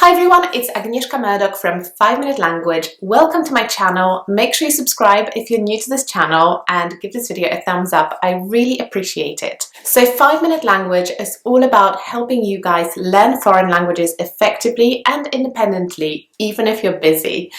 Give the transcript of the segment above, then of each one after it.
Hi everyone, it's Agnieszka Murdoch from 5 Minute Language. Welcome to my channel. Make sure you subscribe if you're new to this channel and give this video a thumbs up. I really appreciate it. So 5 Minute Language is all about helping you guys learn foreign languages effectively and independently, even if you're busy.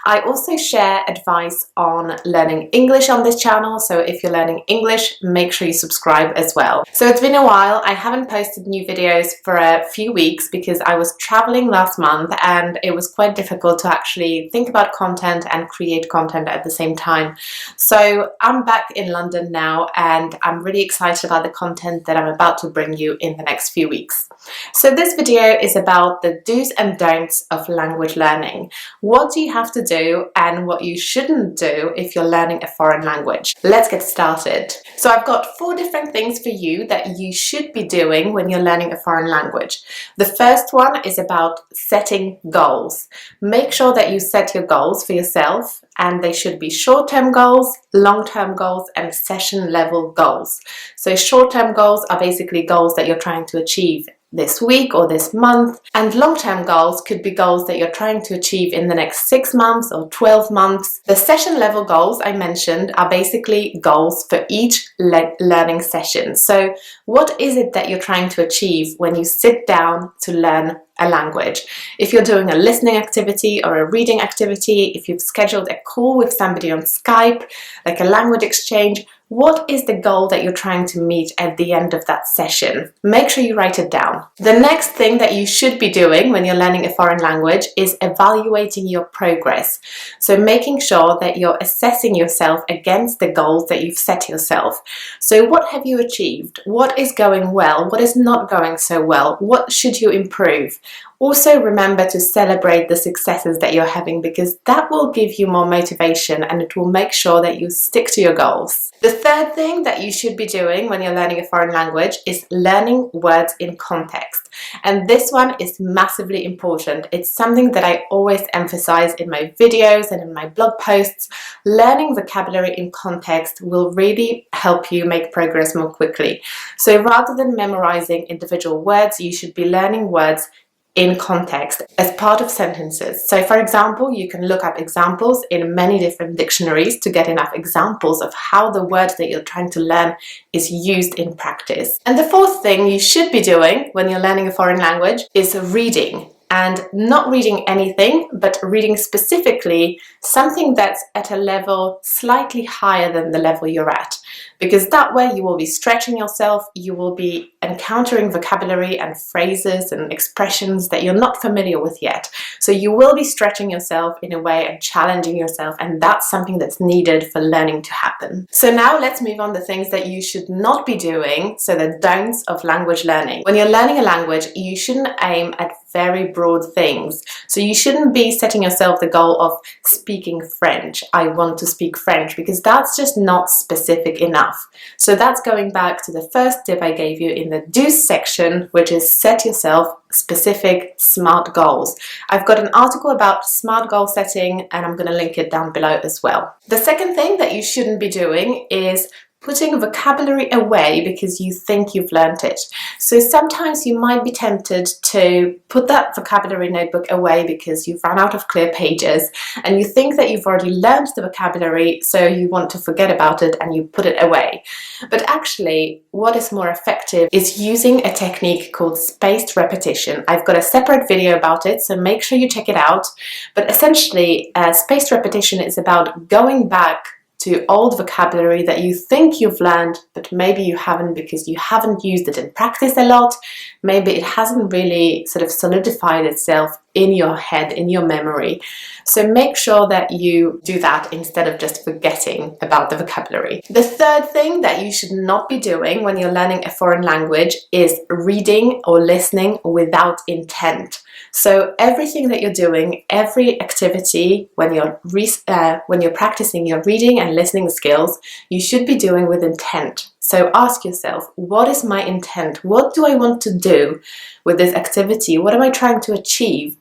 I also share advice on learning English on this channel, so if you're learning English, make sure you subscribe as well. So it's been a while. I haven't posted new videos for a few weeks because I was traveling last month and it was quite difficult to actually think about content and create content at the same time. So I'm back in London now and I'm really excited about the content that I'm about to bring you in the next few weeks. So this video is about the do's and don'ts of language learning. What do you have to do and what you shouldn't do if you're learning a foreign language? Let's get started. So I've got 4 different things for you that you should be doing when you're learning a foreign language. The first one is about setting goals. Make sure that you set your goals for yourself, and they should be short-term goals, long-term goals, and session-level goals. So short-term goals are basically goals that you're trying to achieve this week or this month, and long-term goals could be goals that you're trying to achieve in the next 6 months or 12 months. The session level goals I mentioned are basically goals for each learning session. So what is it that you're trying to achieve when you sit down to learn a language? If you're doing a listening activity or a reading activity, if you've scheduled a call with somebody on Skype, like a language exchange, what is the goal that you're trying to meet at the end of that session? Make sure you write it down. The next thing that you should be doing when you're learning a foreign language is evaluating your progress. So making sure that you're assessing yourself against the goals that you've set yourself. So what have you achieved? What is going well? What is not going so well? What should you improve? Also remember to celebrate the successes that you're having, because that will give you more motivation and it will make sure that you stick to your goals. The third thing that you should be doing when you're learning a foreign language is learning words in context. And this one is massively important. It's something that I always emphasize in my videos and in my blog posts. Learning vocabulary in context will really help you make progress more quickly. So rather than memorizing individual words, you should be learning words in context as part of sentences. So for example, you can look up examples in many different dictionaries to get enough examples of how the word that you're trying to learn is used in practice. And the fourth thing you should be doing when you're learning a foreign language is reading. And not reading anything, but reading specifically something that's at a level slightly higher than the level you're at. Because that way you will be stretching yourself, you will be encountering vocabulary and phrases and expressions that you're not familiar with yet. So you will be stretching yourself in a way and challenging yourself, and that's something that's needed for learning to happen. So now let's move on to things that you should not be doing, so the don'ts of language learning. When you're learning a language, you shouldn't aim at very broad things. So you shouldn't be setting yourself the goal of speaking French. I want to speak French, because that's just not specific enough. So that's going back to the first tip I gave you in the do's section, which is set yourself specific SMART goals. I've got an article about SMART goal setting and I'm going to link it down below as well. The second thing that you shouldn't be doing is putting vocabulary away because you think you've learned it. So sometimes you might be tempted to put that vocabulary notebook away because you've run out of clear pages and you think that you've already learned the vocabulary, so you want to forget about it and you put it away. But actually, what is more effective is using a technique called spaced repetition. I've got a separate video about it, so make sure you check it out. But essentially, spaced repetition is about going back to old vocabulary that you think you've learned, but maybe you haven't because you haven't used it in practice a lot. Maybe it hasn't really sort of solidified itself in your head, in your memory. So make sure that you do that instead of just forgetting about the vocabulary. The third thing that you should not be doing when you're learning a foreign language is reading or listening without intent. So everything that you're doing, every activity, when you're practicing your reading and listening skills, you should be doing with intent. So ask yourself, what is my intent? What do I want to do with this activity? What am I trying to achieve?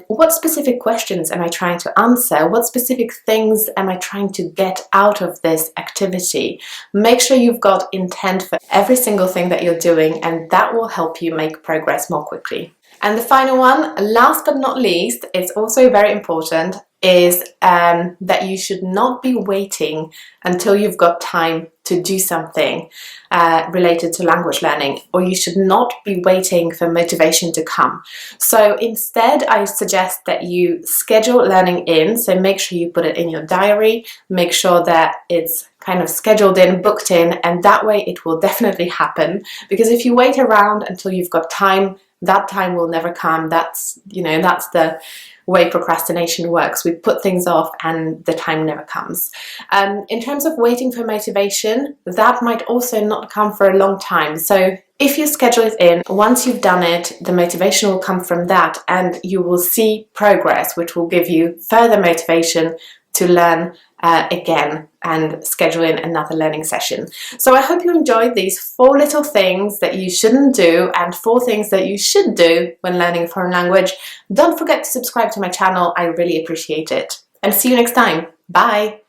What specific questions am I trying to answer? What specific things am I trying to get out of this activity? Make sure you've got intent for every single thing that you're doing, and that will help you make progress more quickly. And the final one, last but not least, it's also very important, is that you should not be waiting until you've got time to do something related to language learning, or you should not be waiting for motivation to come. So instead, I suggest that you schedule learning in, so make sure you put it in your diary, make sure that it's kind of scheduled in, booked in, and that way it will definitely happen. Because if you wait around until you've got time, that time will never come. That's the way procrastination works. We put things off and the time never comes. In terms of waiting for motivation, that might also not come for a long time. So if you schedule it in, once you've done it, the motivation will come from that, and you will see progress, which will give you further motivation to learn again and schedule in another learning session. So I hope you enjoyed these 4 little things that you shouldn't do and 4 things that you should do when learning a foreign language. Don't forget to subscribe to my channel. I really appreciate it. And see you next time. Bye!